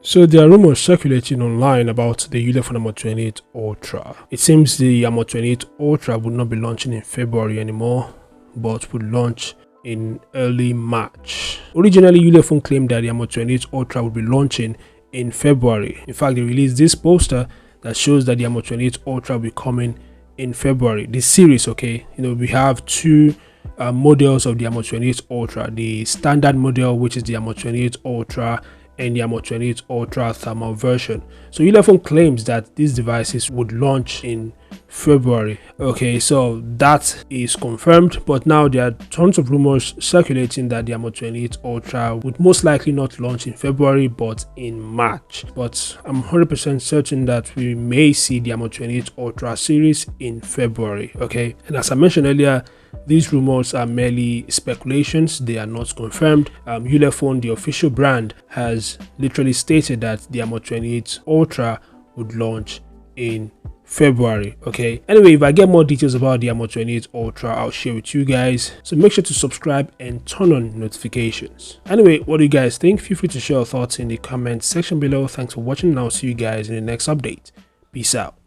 So there are rumors circulating online about the Ulefone Armor 28 Ultra. It seems the Armor 28 Ultra would not be launching in February anymore, but would launch in early March. Originally, Ulefone claimed that the Armor 28 Ultra would be launching in February. In fact, they released this poster that shows that the Armor 28 Ultra will be coming in February. This series, okay, we have two models of the Armor 28 Ultra: the standard model, which is the Armor 28 Ultra, and the Armor 28 Ultra thermal version. So Ulefone claims that these devices would launch in February. Okay, so that is confirmed, but now there are tons of rumors circulating that the Armor 28 Ultra would most likely not launch in February but in March. But I'm 100% certain that we may see the Armor 28 Ultra series in February. Okay, and as I mentioned earlier, these rumors are merely speculations, they are not confirmed. Ulefone, the official brand, has literally stated that the Armor 28 Ultra would launch in February. Okay, anyway, if I get more details about the Armor 28 Ultra, I'll share with you guys, so make sure to subscribe and turn on notifications. Anyway, what do you guys think? Feel free to share your thoughts in the comment section below. Thanks for watching, and I'll see you guys in the next update. Peace out.